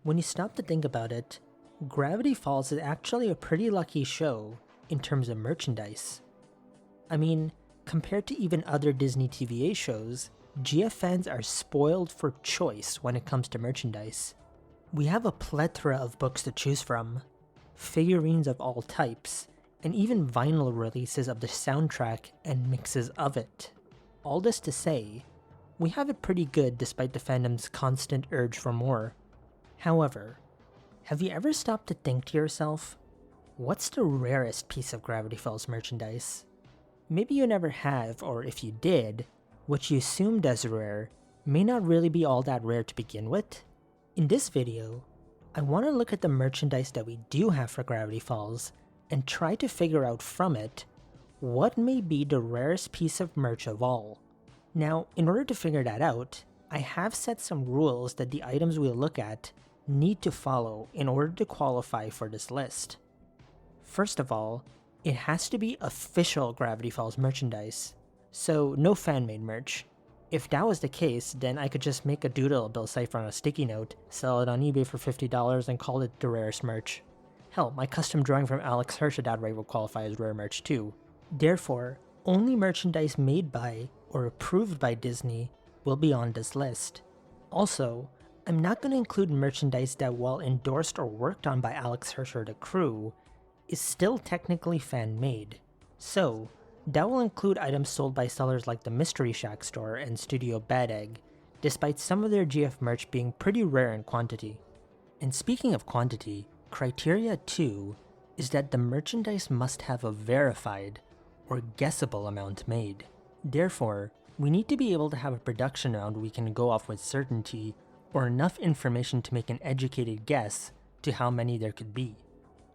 When you stop to think about it, Gravity Falls is actually a pretty lucky show in terms of merchandise. I mean, compared to even other Disney TVA shows, GF fans are spoiled for choice when it comes to merchandise. We have a plethora of books to choose from, figurines of all types, and even vinyl releases of the soundtrack and mixes of it. All this to say, we have it pretty good despite the fandom's constant urge for more. However, have you ever stopped to think to yourself, what's the rarest piece of Gravity Falls merchandise? Maybe you never have, or if you did, what you assumed as rare may not really be all that rare to begin with. In this video, I want to look at the merchandise that we do have for Gravity Falls and try to figure out from it what may be the rarest piece of merch of all. Now, in order to figure that out, I have set some rules that the items we'll look at need to follow in order to qualify for this list. First of all, it has to be official Gravity Falls merchandise, so no fan-made merch. If that was the case, then I could just make a doodle-bill cipher on a sticky note, sell it on eBay for $50 and call it the rarest merch. Hell, my custom drawing from Hirsch at that rate will qualify as rare merch too. Therefore, only merchandise made by or approved by Disney will be on this list. Also, I'm not going to include merchandise that, while endorsed or worked on by Hirsch or the crew, is still technically fan-made. So, that will include items sold by sellers like the Mystery Shack store and Studio Bad Egg, despite some of their GF merch being pretty rare in quantity. And speaking of quantity, criteria 2 is that the merchandise must have a verified or guessable amount made. Therefore, we need to be able to have a production amount we can go off with certainty or enough information to make an educated guess to how many there could be.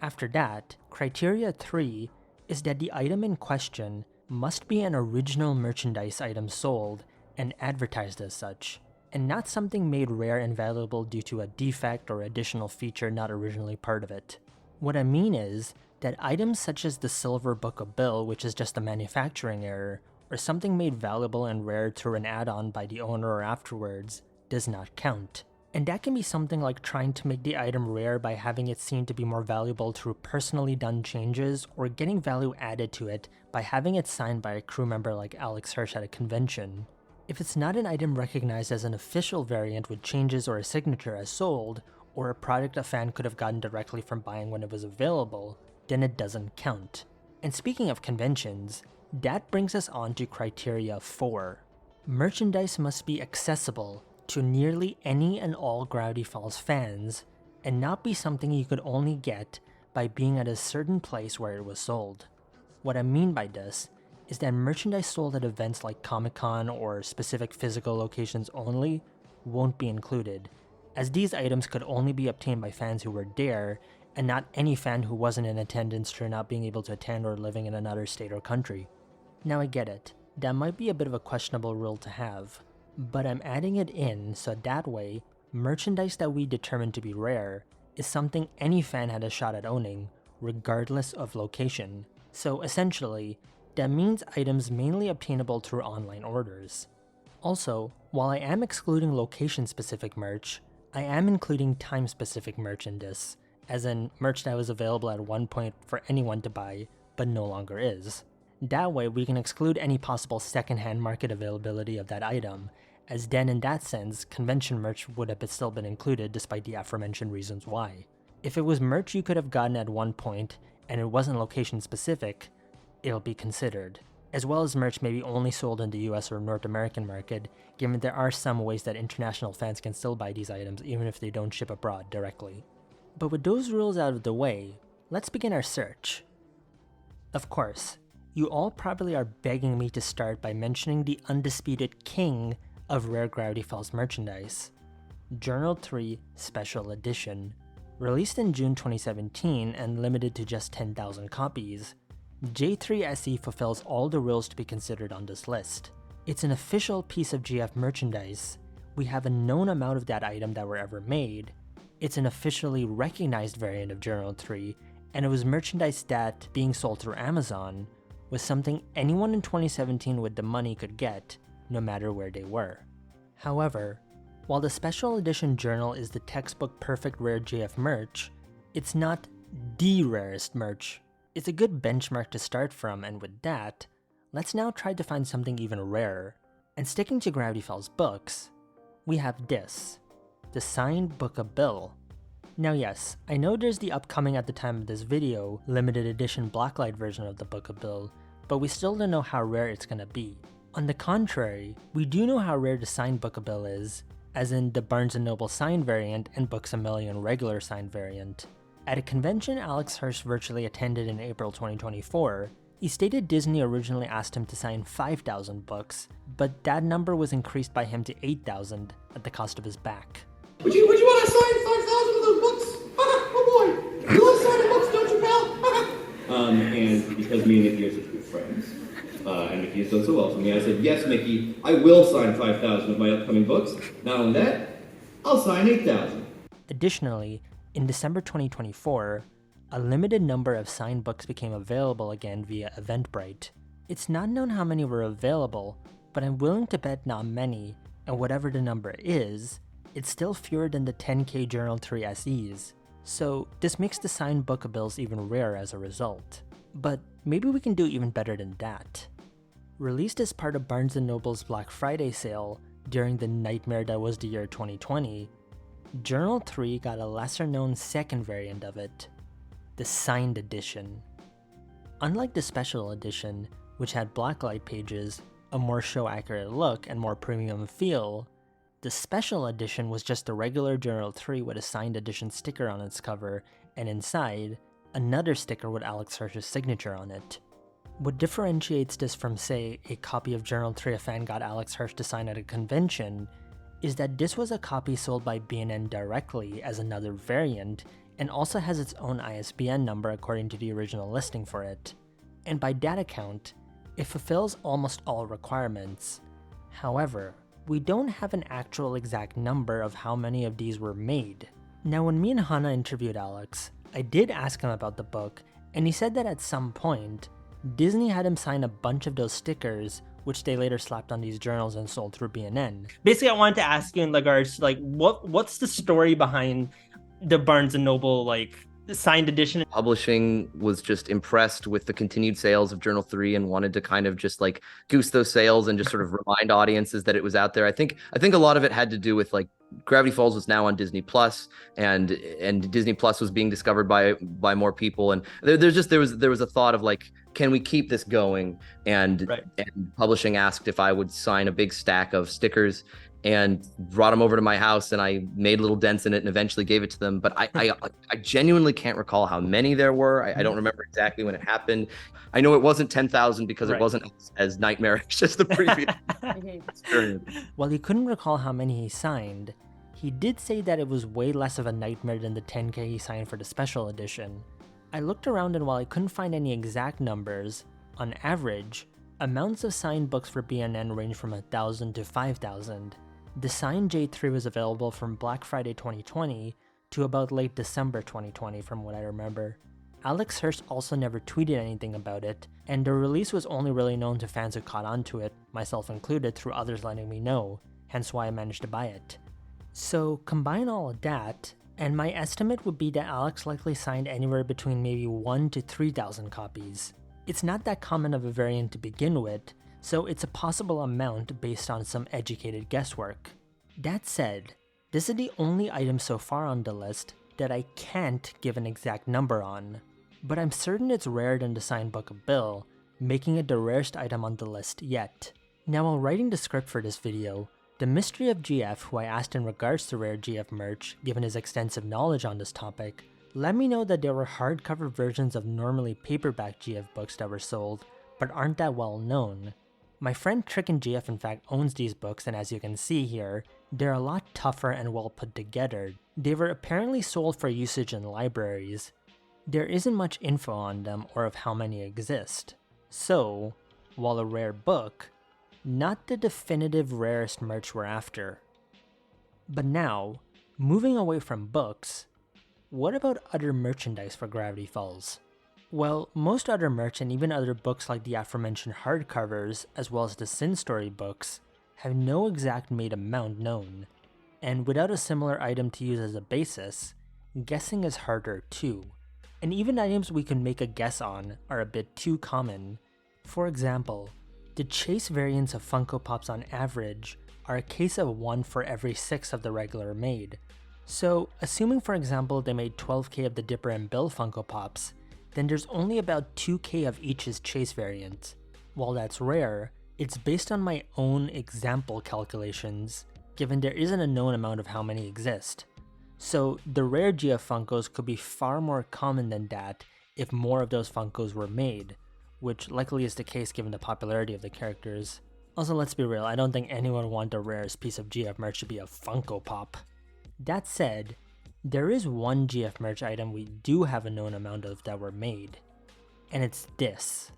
After that, criteria 3 is that the item in question must be an original merchandise item sold and advertised as such, and not something made rare and valuable due to a defect or additional feature not originally part of it. What I mean is that items such as the Silver Book of Bill, which is just a manufacturing error, or something made valuable and rare through an add-on by the owner or afterwards, does not count. And that can be something like trying to make the item rare by having it seem to be more valuable through personally done changes, or getting value added to it by having it signed by a crew member like Hirsch at a convention. If it's not an item recognized as an official variant with changes or a signature as sold, or a product a fan could have gotten directly from buying when it was available, then it doesn't count. And speaking of conventions, that brings us on to criteria 4. Merchandise must be accessible to nearly any and all Gravity Falls fans, and not be something you could only get by being at a certain place where it was sold. What I mean by this is that merchandise sold at events like Comic-Con or specific physical locations only won't be included, as these items could only be obtained by fans who were there, and not any fan who wasn't in attendance for not being able to attend or living in another state or country. Now I get it, that might be a bit of a questionable rule to have, but I'm adding it in so that way, merchandise that we determine to be rare is something any fan had a shot at owning, regardless of location. So essentially, that means items mainly obtainable through online orders. Also, while I am excluding location-specific merch, I am including time-specific merch in this, as in merch that was available at one point for anyone to buy, but no longer is. That way we can exclude any possible second-hand market availability of that item, as then in that sense, convention merch would have still been included despite the aforementioned reasons why. If it was merch you could have gotten at one point, and it wasn't location-specific, it'll be considered, as well as merch maybe only sold in the US or North American market, given there are some ways that international fans can still buy these items even if they don't ship abroad directly. But with those rules out of the way, let's begin our search. Of course, you all probably are begging me to start by mentioning the undisputed king of rare Gravity Falls merchandise, Journal 3 Special Edition. Released in June 2017 and limited to just 10,000 copies, J3SE fulfills all the rules to be considered on this list. It's an official piece of GF merchandise, we have a known amount of that item that were ever made, it's an officially recognized variant of Journal 3, and it was merchandise that, being sold through Amazon, was something anyone in 2017 with the money could get, no matter where they were. However, While the special edition journal is the textbook perfect rare GF merch, it's not the rarest merch. It's a good benchmark to start from, and with that, let's now try to find something even rarer. And sticking to Gravity Falls books, we have this, the signed Book of Bill. Now yes, I know there's the upcoming at the time of this video, limited edition blacklight version of the Book of Bill, but we still don't know how rare it's gonna be. On the contrary, we do know how rare the signed Book of Bill is, as in the Barnes & Noble signed variant and Books A Million regular signed variant. At a convention Alex Hirsch virtually attended in April 2024, he stated Disney originally asked him to sign 5,000 books, but that number was increased by him to 8,000 at the cost of his back. Would you want to sign 5,000 of those books? Oh boy! You love signing books, don't you, pal? And because me and Mickey are such good friends, and Mickey has done so well for me, I said, yes, Mickey, I will sign 5,000 of my upcoming books. Not only that, I'll sign 8,000. Additionally, in December 2024, a limited number of signed books became available again via Eventbrite. It's not known how many were available, but I'm willing to bet not many, and whatever the number is, it's still fewer than the 10K Journal 3 SEs, so this makes the signed Book of Bills even rarer as a result. But maybe we can do even better than that. Released as part of Barnes & Noble's Black Friday sale during the nightmare that was the year 2020, Journal 3 got a lesser-known second variant of it, the signed edition. Unlike the special edition, which had blacklight pages, a more show-accurate look, and more premium feel, the special edition was just a regular Journal 3 with a signed edition sticker on its cover, and inside, another sticker with Alex Hirsch's signature on it. What differentiates this from, say, a copy of Journal 3 a fan got Alex Hirsch to sign at a convention is that this was a copy sold by B&N directly as another variant, and also has its own ISBN number according to the original listing for it. And by that account, it fulfills almost all requirements. However, we don't have an actual exact number of how many of these were made. Now when me and Hannah interviewed Alex, I did ask him about the book, and he said that at some point, Disney had him sign a bunch of those stickers, which they later slapped on these journals and sold through B&N. Basically, I wanted to ask you in regards to, like, what's the story behind the Barnes & Noble, like, signed edition? Publishing was just impressed with the continued sales of Journal 3 and wanted to kind of just like goose those sales and just sort of remind audiences that it was out there. I think a lot of it had to do with like Gravity Falls was now on Disney Plus, and Disney Plus was being discovered by more people, and there was a thought of like, can we keep this going? And publishing asked if I would sign a big stack of stickers, and brought them over to my house, and I made little dents in it and eventually gage it to them. But I genuinely can't recall how many there were. I don't remember exactly when it happened. I know it wasn't 10,000 because it wasn't as nightmarish as the previous experience. While he couldn't recall how many he signed, he did say that it was way less of a nightmare than the 10K he signed for the special edition. I looked around, and while I couldn't find any exact numbers, on average, amounts of signed books for B&N range from 1,000 to 5,000. The signed J3 was available from Black Friday 2020 to about late December 2020 from what I remember. Alex Hirsch also never tweeted anything about it, and the release was only really known to fans who caught on to it, myself included, through others letting me know, hence why I managed to buy it. So combine all of that, and my estimate would be that Alex likely signed anywhere between maybe 1,000 to 3,000 copies. It's not that common of a variant to begin with, so it's a possible amount based on some educated guesswork. That said, this is the only item so far on the list that I can't give an exact number on, but I'm certain it's rarer than the signed Book of Bill, making it the rarest item on the list yet. Now while writing the script for this video, the Mystery of GF, who I asked in regards to rare GF merch, given his extensive knowledge on this topic, let me know that there were hardcover versions of normally paperback GF books that were sold, but aren't that well known. My friend Trick in GF in fact owns these books, and as you can see here, they're a lot tougher and well put together. They were apparently sold for usage in libraries. There isn't much info on them or of how many exist. So, while a rare book, not the definitive rarest merch we're after. But now, moving away from books, what about other merchandise for Gravity Falls? Well, most other merch and even other books like the aforementioned hardcovers, as well as the Sin Story books, have no exact made amount known. And without a similar item to use as a basis, guessing is harder too. And even items we can make a guess on are a bit too common. For example, the chase variants of Funko Pops on average are a case of 1 for every 6 of the regular made. So, assuming for example they made 12k of the Dipper and Bill Funko Pops, then there's only about 2k of each's chase variant. While that's rare, it's based on my own example calculations, given there isn't a known amount of how many exist. So the rare GF Funkos could be far more common than that if more of those Funkos were made, which likely is the case given the popularity of the characters. Also, let's be real, I don't think anyone would want the rarest piece of GF merch to be a Funko Pop. That said, there is one GF merch item we do have a known amount of that were made, and it's this,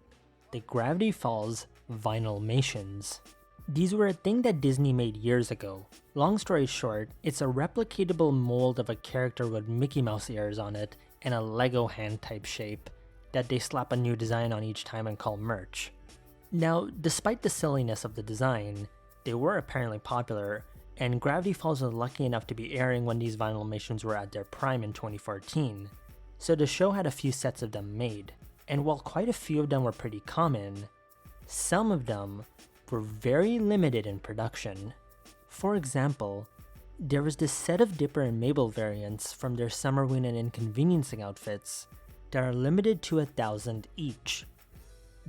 the Gravity Falls Vinylmations. These were a thing that Disney made years ago. Long story short, it's a replicatable mold of a character with Mickey Mouse ears on it and a Lego hand type shape that they slap a new design on each time and call merch. Now, despite the silliness of the design, they were apparently popular, and Gravity Falls was lucky enough to be airing when these Vinylmations were at their prime in 2014, so the show had a few sets of them made, and while quite a few of them were pretty common, some of them were very limited in production. For example, there was this set of Dipper and Mabel variants from their Summerween and Inconveniencing outfits that are limited to 1,000 each.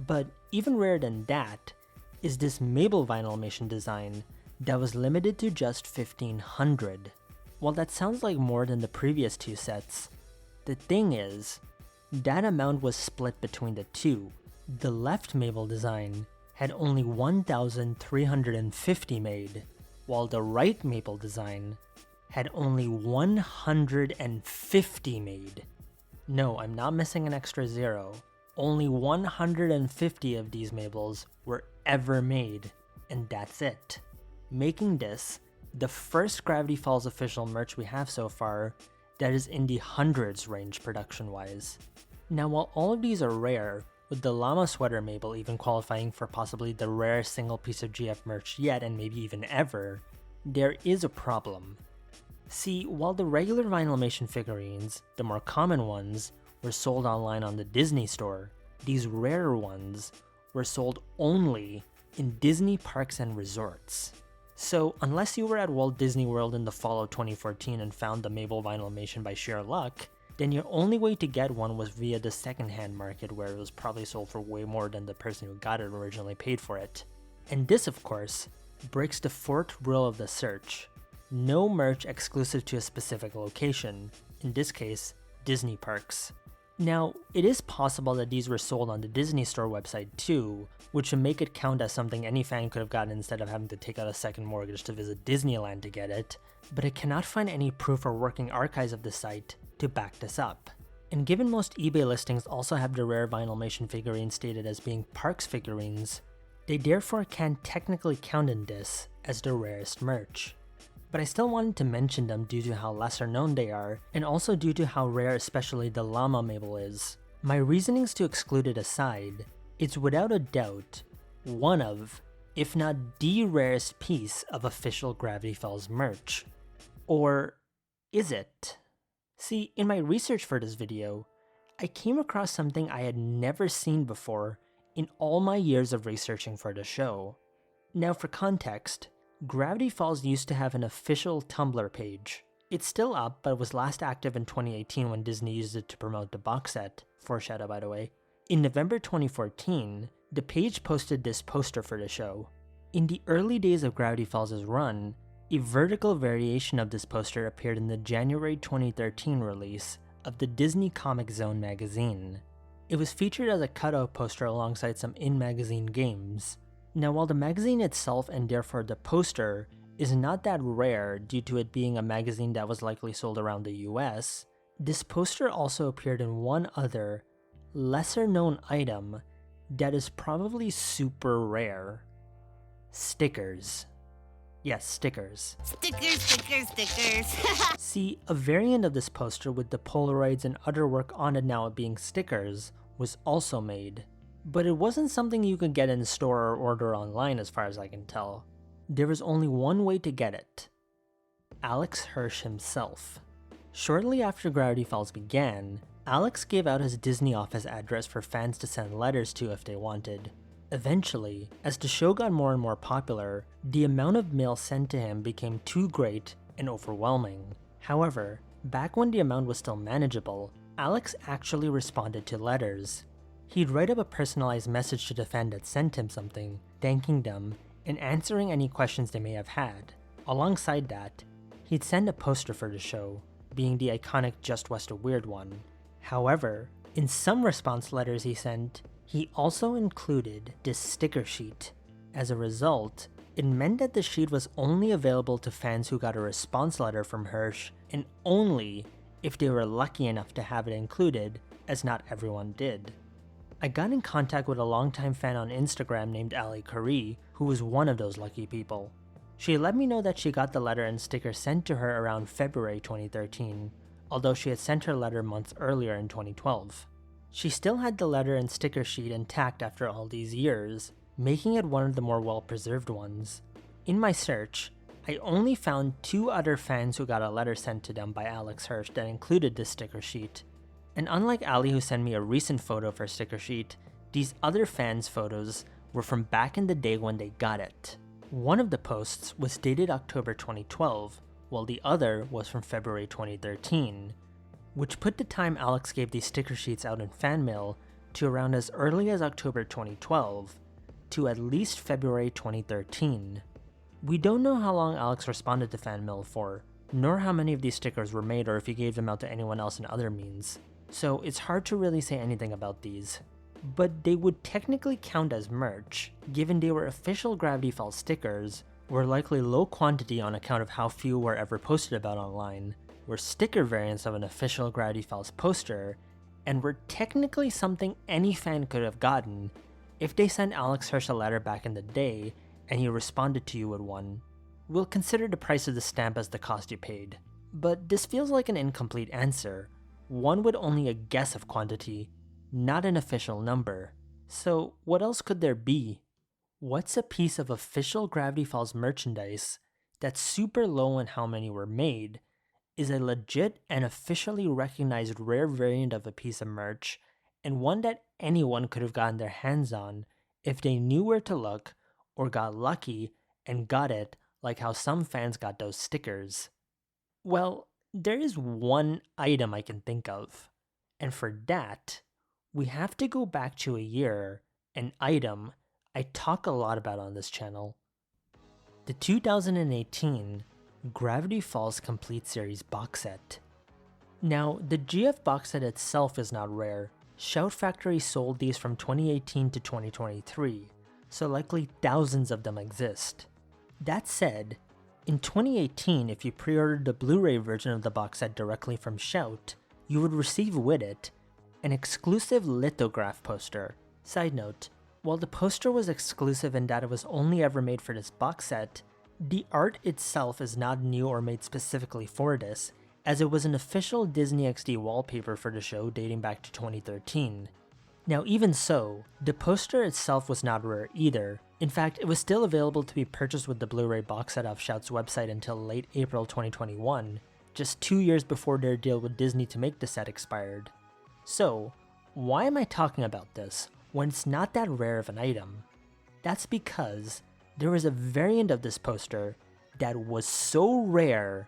But even rarer than that is this Mabel Vinylmation design that was limited to just 1,500. While that sounds like more than the previous two sets, the thing is, that amount was split between the two. The left Mabel design had only 1,350 made, while the right Mabel design had only 150 made. No, I'm not missing an extra zero. Only 150 of these Mabels were ever made, and that's it. Making this the first Gravity Falls official merch we have so far that is in the hundreds range production-wise. Now, while all of these are rare, with the llama sweater Mabel even qualifying for possibly the rarest single piece of GF merch yet and maybe even ever, there is a problem. See, while the regular Vinylmation figurines, the more common ones, were sold online on the Disney Store, these rarer ones were sold only in Disney parks and resorts. So unless you were at Walt Disney World in the fall of 2014 and found the Mabel Vinylmation by sheer luck, then your only way to get one was via the secondhand market, where it was probably sold for way more than the person who got it originally paid for it. And this, of course, breaks the fourth rule of the search. No merch exclusive to a specific location, in this case, Disney parks. Now, it is possible that these were sold on the Disney Store website too, which would make it count as something any fan could have gotten instead of having to take out a second mortgage to visit Disneyland to get it, but I cannot find any proof or working archives of the site to back this up. And given most eBay listings also have the rare Vinylmation figurines stated as being parks figurines, they therefore can technically count in this as the rarest merch. But I still wanted to mention them due to how lesser known they are, and also due to how rare especially the llama Mabel is. My reasonings to exclude it aside, it's without a doubt one of, if not the rarest piece of official Gravity Falls merch. Or is it? See, in my research for this video, I came across something I had never seen before in all my years of researching for the show. Now for context, Gravity Falls used to have an official Tumblr page. It's still up, but was last active in 2018 when Disney used it to promote the box set, foreshadow by the way. In November 2014, the page posted this poster for the show. In the early days of Gravity Falls' run, a vertical variation of this poster appeared in the January 2013 release of the Disney Comic Zone magazine. It was featured as a cutout poster alongside some in-magazine games. Now, while the magazine itself and therefore the poster is not that rare due to it being a magazine that was likely sold around the US, this poster also appeared in one other, lesser known item that is probably super rare. Stickers. Yes, stickers. Stickers. See, a variant of this poster with the Polaroids and other work on it now being stickers was also made. But it wasn't something you could get in store or order online as far as I can tell. There was only one way to get it. Alex Hirsch himself. Shortly after Gravity Falls began, Alex gave out his Disney office address for fans to send letters to if they wanted. Eventually, as the show got more and more popular, the amount of mail sent to him became too great and overwhelming. However, back when the amount was still manageable, Alex actually responded to letters. He'd write up a personalized message to the fan that sent him something, thanking them, and answering any questions they may have had. Alongside that, he'd send a poster for the show, being the iconic Just West a Weird one. However, in some response letters he sent, he also included this sticker sheet. As a result, it meant that the sheet was only available to fans who got a response letter from Hirsch, and only if they were lucky enough to have it included, as not everyone did. I got in contact with a longtime fan on Instagram named Ali Curry, who was one of those lucky people. She let me know that she got the letter and sticker sent to her around February 2013, although she had sent her letter months earlier in 2012. She still had the letter and sticker sheet intact after all these years, making it one of the more well-preserved ones. In my search, I only found 2 other fans who got a letter sent to them by Alex Hirsch that included this sticker sheet. And unlike Ali, who sent me a recent photo of her sticker sheet, these other fans' photos were from back in the day when they got it. One of the posts was dated October 2012, while the other was from February 2013, which put the time Alex gave these sticker sheets out in fan mail to around as early as October 2012 to at least February 2013. We don't know how long Alex responded to fan mail for, nor how many of these stickers were made or if he gave them out to anyone else in other means, so it's hard to really say anything about these. But they would technically count as merch, given they were official Gravity Falls stickers, were likely low quantity on account of how few were ever posted about online, were sticker variants of an official Gravity Falls poster, and were technically something any fan could have gotten if they sent Alex Hirsch a letter back in the day and he responded to you with one. We'll consider the price of the stamp as the cost you paid. But this feels like an incomplete answer, one with only a guess of quantity, not an official number. So what else could there be? What's a piece of official Gravity Falls merchandise that's super low in how many were made, is a legit and officially recognized rare variant of a piece of merch, and one that anyone could have gotten their hands on if they knew where to look or got lucky and got it, like how some fans got those stickers? Well, there is one item I can think of, and for that, we have to go back to a year, an item I talk a lot about on this channel. The 2018 Gravity Falls Complete Series box set. Now, the GF box set itself is not rare. Shout Factory sold these from 2018 to 2023, so likely thousands of them exist. That said, in 2018, if you pre-ordered the Blu-ray version of the box set directly from Shout, you would receive with it an exclusive lithograph poster. Side note, while the poster was exclusive in that it was only ever made for this box set, the art itself is not new or made specifically for this, as it was an official Disney XD wallpaper for the show dating back to 2013. Now even so, the poster itself was not rare either. In fact, it was still available to be purchased with the Blu-ray box set off Shout's website until late April 2021, just 2 years before their deal with Disney to make the set expired. So, why am I talking about this when it's not that rare of an item? That's because there was a variant of this poster that was so rare,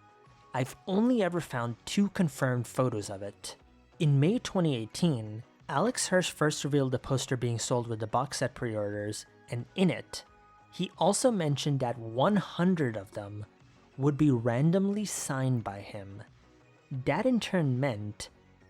I've only ever found 2 confirmed photos of it. In May 2018, Alex Hirsch first revealed the poster being sold with the box set pre-orders, and in it, he also mentioned that 100 of them would be randomly signed by him. That in turn meant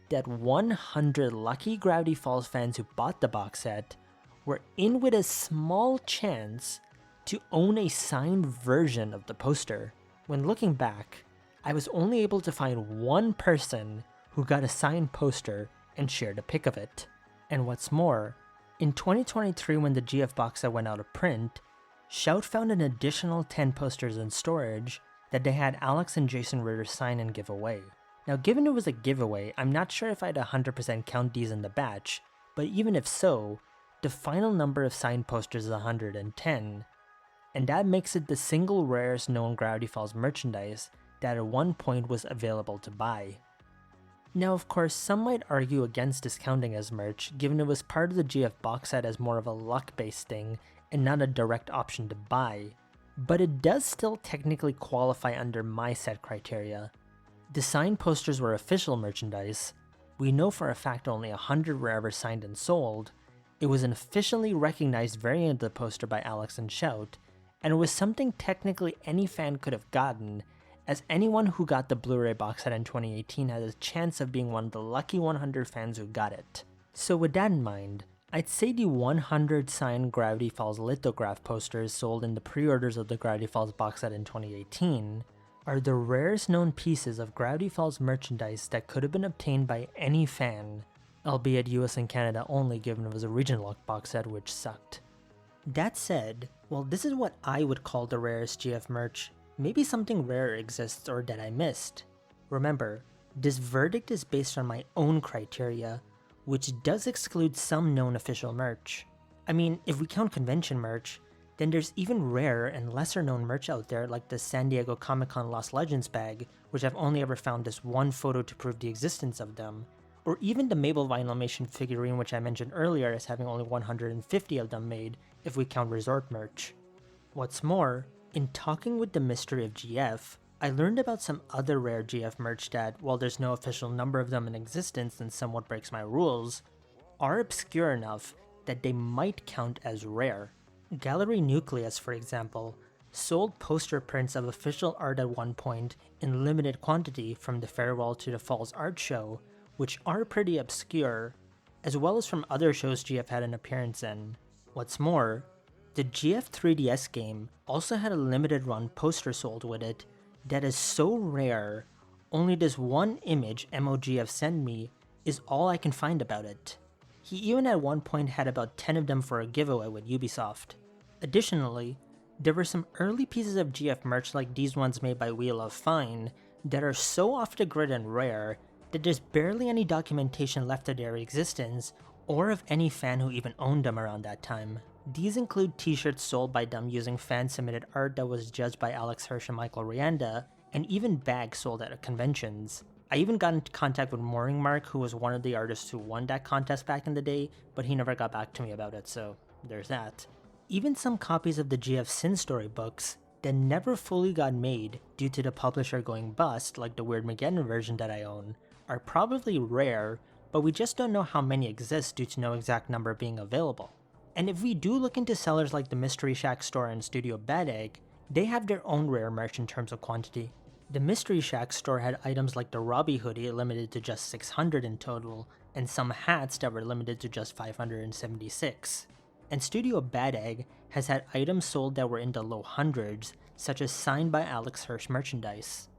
that 100 lucky Gravity Falls fans who bought the box set were in with a small chance to own a signed version of the poster. When looking back, I was only able to find one person who got a signed poster and shared a pic of it. And what's more, in 2023 when the GF box set went out of print, Shout found an additional 10 posters in storage that they had Alex and Jason Ritter sign and give away. Now given it was a giveaway, I'm not sure if I'd 100% count these in the batch, but even if so, the final number of signed posters is 110, and that makes it the single rarest known Gravity Falls merchandise that at one point was available to buy. Now of course, some might argue against discounting as merch, given it was part of the GF box set as more of a luck-based thing and not a direct option to buy, but it does still technically qualify under my set criteria. The signed posters were official merchandise, we know for a fact only 100 were ever signed and sold, it was an officially recognized variant of the poster by Alex and Shout, and it was something technically any fan could have gotten, as anyone who got the Blu-ray box set in 2018 had a chance of being one of the lucky 100 fans who got it. So with that in mind, I'd say the 100 signed Gravity Falls lithograph posters sold in the pre-orders of the Gravity Falls box set in 2018 are the rarest known pieces of Gravity Falls merchandise that could have been obtained by any fan, albeit US and Canada only given it was a regional lock box set which sucked. That said, while this is what I would call the rarest GF merch, maybe something rare exists or that I missed. Remember, this verdict is based on my own criteria, which does exclude some known official merch. I mean, if we count convention merch, then there's even rarer and lesser known merch out there like the San Diego Comic-Con Lost Legends bag, which I've only ever found this one photo to prove the existence of them, or even the Mabel Vinylmation figurine which I mentioned earlier as having only 150 of them made if we count resort merch. What's more, in talking with the Mystery of GF, I learned about some other rare GF merch that, while there's no official number of them in existence and somewhat breaks my rules, are obscure enough that they might count as rare. Gallery Nucleus, for example, sold poster prints of official art at one point in limited quantity from the Farewell to the Falls art show, which are pretty obscure, as well as from other shows GF had an appearance in. What's more, the GF 3DS game also had a limited run poster sold with it that is so rare, only this one image MOGF sent me is all I can find about it. He even at one point had about 10 of them for a giveaway with Ubisoft. Additionally, there were some early pieces of GF merch like these ones made by Wheel of Fine that are so off the grid and rare that there's barely any documentation left of their existence or of any fan who even owned them around that time. These include t-shirts sold by them using fan-submitted art that was judged by Alex Hirsch and Michael Rianda, and even bags sold at conventions. I even got into contact with Mooring Mark, who was one of the artists who won that contest back in the day, but he never got back to me about it, so there's that. Even some copies of the GF Sin Story books that never fully got made due to the publisher going bust, like the Weird Mageddon version that I own, are probably rare, but we just don't know how many exist due to no exact number being available. And if we do look into sellers like the Mystery Shack store and Studio Bad Egg, they have their own rare merch in terms of quantity. The Mystery Shack store had items like the Robbie hoodie limited to just 600 in total, and some hats that were limited to just 576. And Studio Bad Egg has had items sold that were in the low hundreds, such as signed by Alex Hirsch merchandise.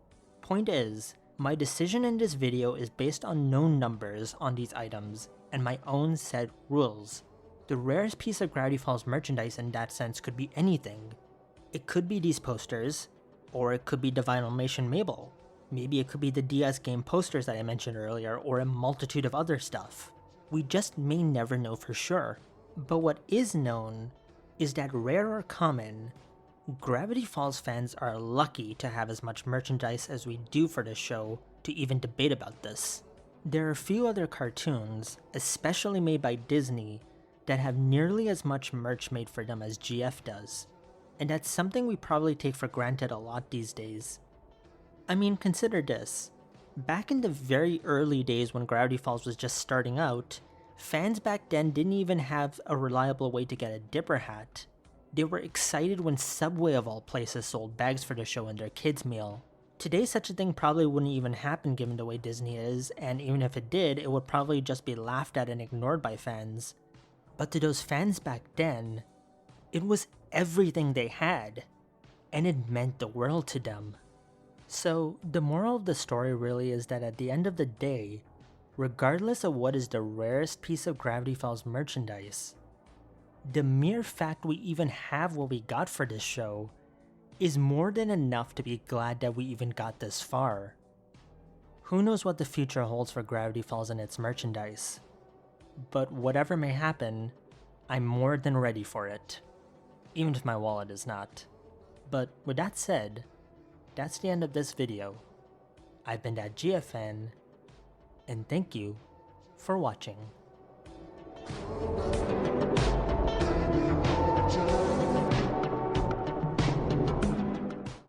Point is, my decision in this video is based on known numbers on these items, and my own set rules. The rarest piece of Gravity Falls merchandise in that sense could be anything. It could be these posters, or it could be the Vinylmation Mabel. Maybe it could be the DS game posters that I mentioned earlier, or a multitude of other stuff. We just may never know for sure. But what is known is that rare or common, Gravity Falls fans are lucky to have as much merchandise as we do for this show to even debate about this. There are a few other cartoons, especially made by Disney, that have nearly as much merch made for them as GF does, and that's something we probably take for granted a lot these days. I mean, consider this. Back in the very early days when Gravity Falls was just starting out, fans back then didn't even have a reliable way to get a Dipper hat. They were excited when Subway of all places sold bags for the show in their kids' meal. Today such a thing probably wouldn't even happen given the way Disney is, and even if it did, it would probably just be laughed at and ignored by fans. But to those fans back then, it was everything they had, and it meant the world to them. So the moral of the story really is that at the end of the day, regardless of what is the rarest piece of Gravity Falls merchandise, the mere fact we even have what we got for this show is more than enough to be glad that we even got this far. Who knows what the future holds for Gravity Falls and its merchandise? But whatever may happen, I'm more than ready for it. Even if my wallet is not. But with that said, that's the end of this video. I've been that GFN, and thank you for watching.